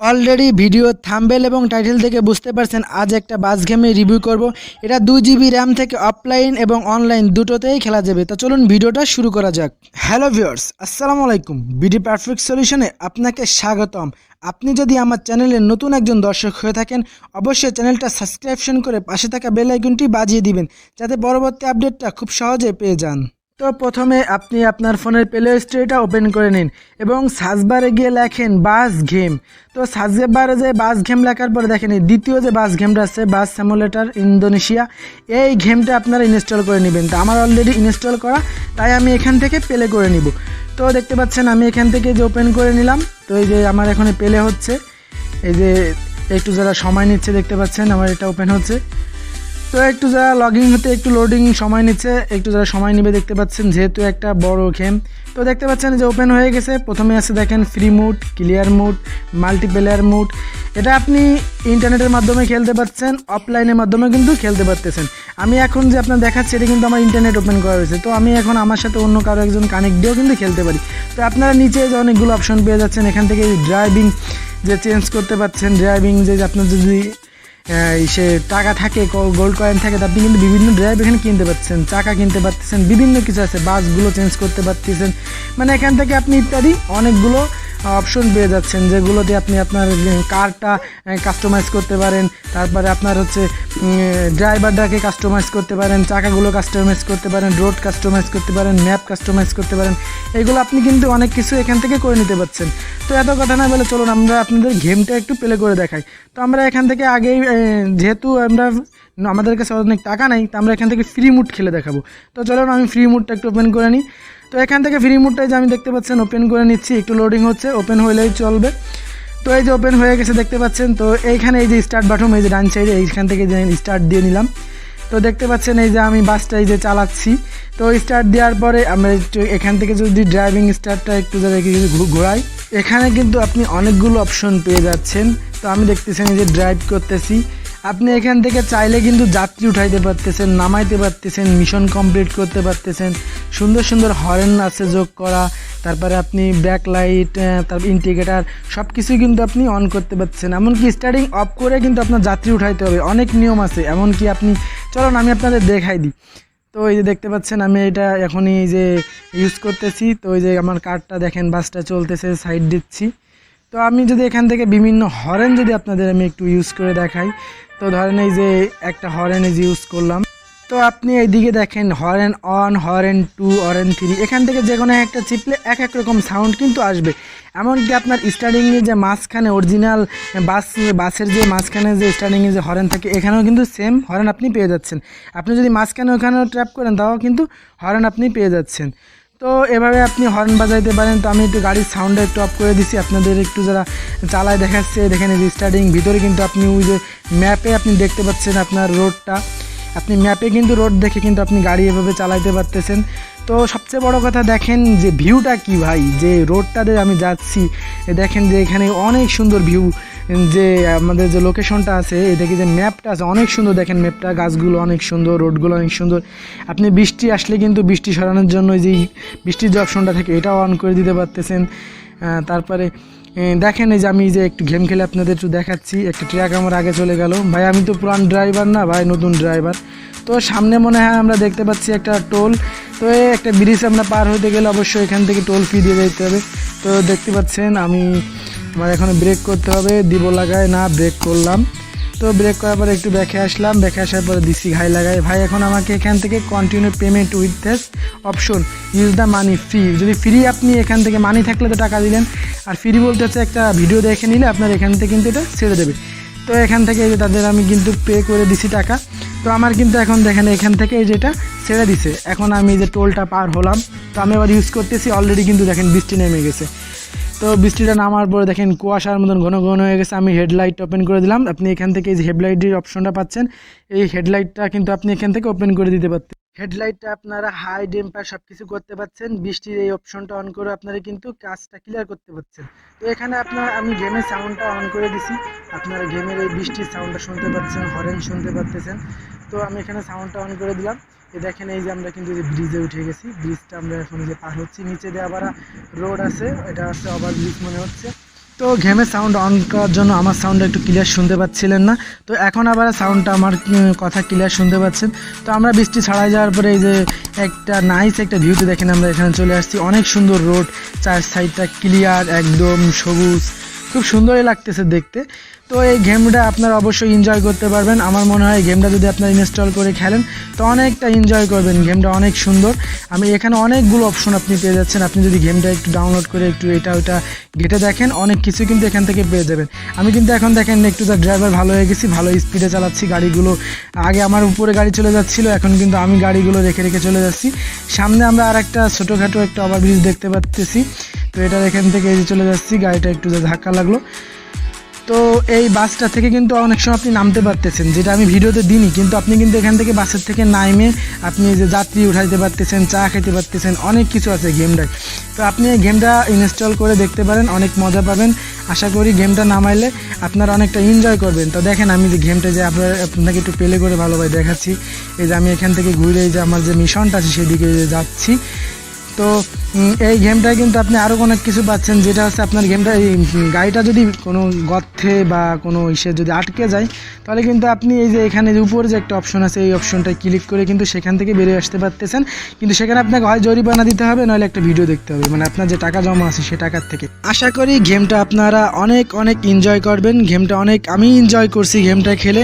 Already video thumbnail এবং title থেকে বুঝতে পারছেন আজ একটা বাস গেমে রিভিউ করব। এটা 2 GB র্যাম থেকে অফলাইন এবং অনলাইন দুটোতেই খেলা যাবে। তো চলুন ভিডিওটা শুরু করা যাক। হ্যালো ভিউয়ার্স, আসসালামু আলাইকুম। বিডি পারফেক্ট সলিউশনে আপনাকে স্বাগতম। আপনি যদি আমার চ্যানেলের নতুন একজন দর্শক হয়ে থাকেন, অবশ্যই চ্যানেলটা সাবস্ক্রিপশন করে পাশে থাকা বেল আইকনটি বাজিয়ে দিবেন, যাতে পরবর্তী আপডেটটা খুব সহজে পেয়ে যান। তো প্রথমে আপনি আপনার ফোনের প্লে স্টোরটা ওপেন করে নিন এবং সার্চ বারে গিয়ে লেখেন বাস গেম। তো সার্চ বারে যে বাস গেম লেখার পরে দেখেন দ্বিতীয় যে বাস গেমটা আছে বাস সিমুলেটর ইন্দোনেশিয়া, এই গেমটা আপনারা ইনস্টল করে নেবেন। তো আমার অলরেডি ইনস্টল করা, তাই আমি এখান থেকে প্লে করে নিব। তো দেখতে পাচ্ছেন আমি এখান থেকে যে ওপেন করে নিলাম। তো এই যে আমার এখানে প্লে হচ্ছে, এই যে একটু যারা সময় নিচ্ছে দেখতে পাচ্ছেন আমার এটা ওপেন হচ্ছে। তো একটু যারা লগইন হতে একটু লোডিং সময় নিচ্ছে, একটু যারা সময় নেবে দেখতে পাচ্ছেন, যেহেতু একটা বড় গেম। তো দেখতে পাচ্ছেন যে ওপেন হয়ে গেছে। প্রথমে আছে দেখেন free mode, clear mode, multiplayer mode. এটা আপনি ইন্টারনেটের মাধ্যমে খেলতে পারছেন, অফলাইনের মাধ্যমে কিন্তু খেলতে পারতেছেন। আমি এখন যে আপনার দেখাচ্ছি এটা কিন্তু আমার ইন্টারনেট ওপেন করা হয়েছে। তো আমি এখন আমার সাথে অন্য কারো একজন কানেক্ট দিয়েও কিন্তু খেলতে পারি। তো আপনারা নিচে যে অনেকগুলো অপশন পেয়ে যাচ্ছেন, এখান থেকে ড্রাইভিং যে চেঞ্জ করতে পারছেন, ড্রাইভিং যে আপনার যদি সে টাকা থাকে, গোল্ড কয়েন থাকে, আপনি কিন্তু বিভিন্ন ড্রাইভ এখানে কিনতে পারছেন, চাকা কিনতে পারতেছেন, বিভিন্ন কিছু আছে, বাসগুলো চেঞ্জ করতে পারতেছেন। মানে এখান থেকে আপনি ইত্যাদি অনেকগুলো অপশন পেয়ে যাচ্ছেন, যেগুলোতে আপনি আপনার কারটা কাস্টমাইজ করতে পারেন। তারপরে আপনার হচ্ছে ড্রাইভারটাকে কাস্টমাইজ করতে পারেন, চাকাগুলো কাস্টমাইজ করতে পারেন, রোড কাস্টমাইজ করতে পারেন, ম্যাপ কাস্টমাইজ করতে পারেন। এইগুলো আপনি কিন্তু অনেক কিছু এখান থেকে করে নিতে পারছেন। তো এত কথা না বলে চলুন আমরা আপনাদের গেমটা একটু প্লে করে দেখাই। তো আমরা এখান থেকে আগেই যেহেতু আমাদের কাছে অনেক টাকা নেই, তো আমরা এখান থেকে ফ্রি মুড খেলে দেখাবো। তো চলুন আমি ফ্রি মুডটা একটু ওপেন করে নিই। তো এখান থেকে ফ্রি মুডটাই যে আমি দেখতে পাচ্ছেন ওপেন করে নিচ্ছি, একটু লোডিং হচ্ছে, ওপেন হলেই চলবে। তো এই যে ওপেন হয়ে গেছে দেখতে পাচ্ছেন। তো এইখানে এই যে স্টার্ট বাটন, এই যে ডান সাইডে, এইখান থেকে যে স্টার্ট দিয়ে নিলাম। তো দেখতে পাচ্ছেন এই যে আমি বাসটা এই যে চালাচ্ছি। তো স্টার্ট দেওয়ার পরে আমরা এখান থেকে যদি ড্রাইভিং স্টার্টটা একটু ঘোরাই, এখানে কিন্তু আপনি অনেকগুলো অপশন পেয়ে যাচ্ছেন। তো আমি দেখতেছেন এই যে ড্রাইভ করতেছি। আপনি এখান থেকে চাইলে কিন্তু যাত্রী উঠাইতে পারতেছেন, নামাইতে পারতেছেন, মিশন কমপ্লিট করতে পারতেছেন। সুন্দর সুন্দর হর্ন আছে যোগ করা, তারপরে আপনি ব্যাক লাইট, তারপর ইন্ডিকেটার সব কিছুই কিন্তু আপনি অন করতে পারছেন। এমনকি স্টার্টিং অফ করে কিন্তু আপনার যাত্রী উঠাইতে হবে, অনেক নিয়ম আছে। এমনকি আপনি চলুন আমি আপনাদের দেখাই দিই। তো এই যে দেখতে পাচ্ছেন আমি এটা এখনই এই যে ইউজ করতেছি। তো এই যে আমার কারটা দেখেন, বাসটা চলতেছে, সাইড দিচ্ছি। তো আমি যদি এখান থেকে বিভিন্ন হরেন যদি আপনাদের আমি একটু ইউজ করে দেখাই, তো ধরেন এই যে একটা হরেন এই যে ইউজ করলাম। তো আপনি এইদিকে দেখেন horn one, horn two, horn three, এখান থেকে যে কোনো একটা চিপলে এক এক রকম সাউন্ড কিন্তু আসবে। এমনকি আপনার স্টার্টিংয়ে যে মাঝখানে অরিজিনাল বাসের যে মাঝখানে যে স্টার্টিংয়ে যে হরেন থাকে, এখানেও কিন্তু সেম হরেন আপনি পেয়ে যাচ্ছেন। আপনি যদি মাঝখানে ওখানেও ট্র্যাপ করেন, তাও কিন্তু হরেন আপনি পেয়ে যাচ্ছেন। তো এভাবে আপনি হর্ন বাজাইতে পারেন। তো আমি একটু গাড়ির সাউন্ডটা একটু অফ করে দিছি, আপনাদের একটু যারা চালায় দেখাচ্ছে। দেখেন এই যে স্টার্টিং, ভিতরে কিন্তু আপনি ওই যে ম্যাপে আপনি দেখতে পাচ্ছেন আপনার রোডটা, আপনি ম্যাপে কিন্তু রোড দেখে কিন্তু আপনি গাড়ি এভাবে চালাইতে পারতেছেন। তো সবচেয়ে বড় কথা দেখেন যে ভিউটা কি ভাই, যে রোডটাতে আমি যাচ্ছি, দেখেন যে এখানে অনেক সুন্দর ভিউ, যে আমাদের যে লোকেশনটা আছে, এই দেখি যে ম্যাপটা আছে অনেক সুন্দর। দেখেন ম্যাপটা, গাছগুলো অনেক সুন্দর, রোডগুলো অনেক সুন্দর। আপনি বৃষ্টি আসলে কিন্তু বৃষ্টি সরানোর জন্য যে বৃষ্টির যে অপশনটা থাকে এটাও অন করে দিতে পারতেছেন। তারপরে দেখেন এই যে আমি যে একটু গেম খেলে আপনাদের একটু দেখাচ্ছি। একটা ট্রাক আমার আগে চলে গেল। ভাই আমি তো পুরান ড্রাইভার না ভাই, নতুন ড্রাইভার। তো সামনে মনে হয় আমরা দেখতে পাচ্ছি একটা টোল। তো একটা ব্রিজ আমরা পার হতে গেলে অবশ্যই এখান থেকে টোল ফি দিয়ে যেতে হবে। তো দেখতে পাচ্ছেন আমার এখন ব্রেক করতে হবে, দিব লাগায় না, ব্রেক করলাম। তো ব্রেক করার পরে একটু ব্যাকে আসলাম, ব্যাকে আসার পরে দিছি ঘাই লাগাই। ভাই এখন আমাকে এখান থেকে continue payment with this option, use the money free. যদি ফ্রি আপনি এখান থেকে মানি থাকলে তো টাকা দিলেন, আর ফ্রি বলতে হচ্ছে একটা ভিডিও দেখে নিলে আপনার এখান থেকে কিন্তু এটা ছেড়ে দেবে। তো এখান থেকে এই যে তাদের আমি কিন্তু পে করে দিছি টাকা। তো আমার কিন্তু এখন দেখেন এখান থেকে এই যেটা ছেড়ে দিছে। এখন আমি যে টোলটা পার হলাম, তো আমি আবার ইউজ করতেছি। অলরেডি কিন্তু দেখেন বৃষ্টি নেমে গেছে। তো বৃষ্টিটা নামার পরে দেখেন কুয়াশার মতন ঘন ঘন হয়ে গেছে। আমি হেডলাইট ওপেন করে দিলাম। আপনি এখান থেকে এই যে হেডলাইটের অপশনটা পাচ্ছেন, এই হেডলাইটটা কিন্তু আপনি এখান থেকে ওপেন করে দিতে পারতেন। হেডলাইটটা আপনারা হাই ডেম্পার সব কিছু করতে পারছেন। বৃষ্টির এই অপশনটা অন করে আপনারা কিন্তু কাজটা ক্লিয়ার করতে পারছেন। তো এখানে আমি গেমের সাউন্ডটা অন করে দিছি, আপনারা গেমের এই বৃষ্টির সাউন্ডটা শুনতে পাচ্ছেন, হরেন শুনতে পারতেছেন। তো আমি এখানে সাউন্ডটা অন করে দিলাম। দেখেন এই যে আমরা কিন্তু যে ব্রিজে উঠে গেছি, ব্রিজটা আমরা এখন যে পার হচ্ছি, নিচে দিয়ে আবার রোড আছে, এটা হচ্ছে ওভার ব্রিজ মনে হচ্ছে। তো গেমের সাউন্ড অন করার জন্য আমার সাউন্ডটা একটু ক্লিয়ার শুনতে পাচ্ছিলেন না, তো এখন আবার সাউন্ডটা আমার কথা ক্লিয়ার শুনতে পাচ্ছেন। তো আমরা বৃষ্টি ছাড়াই যাওয়ার পরে এই যে একটা নাইস একটা ভিউতে দেখেন আমরা এখানে চলে আসছি, অনেক সুন্দর রোড, চার সাইডটা ক্লিয়ার একদম সবুজ, খুব সুন্দরই লাগতেছে দেখতে। তো এই গেমটা আপনারা অবশ্যই এনজয় করতে পারবেন। আমার মনে হয় গেমটা যদি আপনারা ইনস্টল করে খেলেন তো অনেকটা এনজয় করবেন, গেমটা অনেক সুন্দর। আমি এখানে অনেকগুলো অপশন আপনি পেয়ে যাচ্ছেন, আপনি যদি গেমটা একটু ডাউনলোড করে একটু এটা ওটা ঘেটে দেখেন অনেক কিছু কিন্তু এখান থেকে পেয়ে যাবেন। আমি কিন্তু এখন দেখেন একটু যা ড্রাইভার ভালো হয়ে গেছি, ভালো স্পিডে চালাচ্ছি গাড়িগুলো। আগে আমার উপরে গাড়ি চলে যাচ্ছিলো, এখন কিন্তু আমি গাড়িগুলো রেখে রেখে চলে যাচ্ছি। সামনে আমরা আর একটা ছোটোখাটো একটা ওভারব্রিজ দেখতে পাচ্ছি, তো এটার এখান থেকে এই যে চলে যাচ্ছি, গাড়িটা একটু যা ধাক্কা লাগলো। তো এই বাসটা থেকে কিন্তু অনেক সময় আপনি নামতে পারতেছেন, যেটা আমি ভিডিওতে দিইনি, কিন্তু আপনি কিন্তু এখান থেকে বাসের থেকে নামে আপনি যে যাত্রী উঠাইতে পারতেছেন, চা খেতে পারতেছেন, অনেক কিছু আছে গেমটায়। তো আপনি এই গেমটা ইনস্টল করে দেখতে পারেন, অনেক মজা পাবেন। আশা করি গেমটা নামাইলে আপনারা অনেকটা এনজয় করবেন। তো দেখেন আমি যে গেমটা যে আপনাকে একটু প্লে করে ভালোভাবে দেখাচ্ছি, এই যে আমি এখান থেকে ঘুরে এই যে আমার যে মিশনটা আছে সেদিকে যাচ্ছি। তো এই গেমটায় কিন্তু আপনি আরও অনেক কিছু পাচ্ছেন, যেটা হচ্ছে আপনার গেমটা এই গাড়িটা যদি কোনো গর্তে বা কোনো ইসে যদি আটকে যায়, তাহলে কিন্তু আপনি এই যে এখানে যে উপরে যে একটা অপশন আছে এই অপশনটায় ক্লিক করে কিন্তু সেখান থেকে বেরিয়ে আসতে পারতেছেন। কিন্তু সেখানে আপনাকে হয় জরিমানা দিতে হবে, নাহলে একটা ভিডিও দেখতে হবে, মানে আপনার যে টাকা জমা আছে সে টাকার থেকে। আশা করি গেমটা আপনারা অনেক অনেক এনজয় করবেন। গেমটা অনেক আমি এনজয় করছি গেমটা খেলে।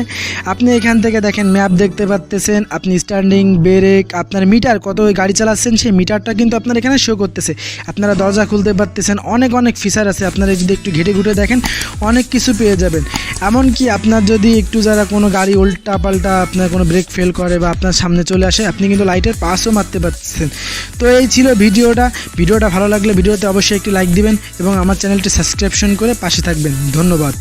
আপনি এখান থেকে দেখেন ম্যাপ দেখতে পাচ্তেছেন, আপনি স্ট্যান্ডিং ব্রেক, আপনার মিটার কত গাড়ি চালাচ্ছেন সেই মিটারটা কিন্তু আপনার এখানে শো করতেছে, আপনারা দরজা খুলতে পারতেছেন, অনেক অনেক ফিচার আছে। আপনারা যদি একটু ঘেটে ঘুটে দেখেন অনেক কিছু পেয়ে যাবেন। এমনকি আপনার যদি একটু যারা কোনো গাড়ি উল্টা পাল্টা আপনার কোনো ব্রেক ফেল করে বা আপনার সামনে চলে আসে, আপনি কিন্তু লাইটের পাসও মারতে পারতেছেন। তো এই ছিল ভিডিওটা ভালো লাগলে ভিডিওতে অবশ্যই একটি লাইক দিবেন এবং আমার চ্যানেলটি সাবস্ক্রিপশন করে পাশে থাকবেন। ধন্যবাদ।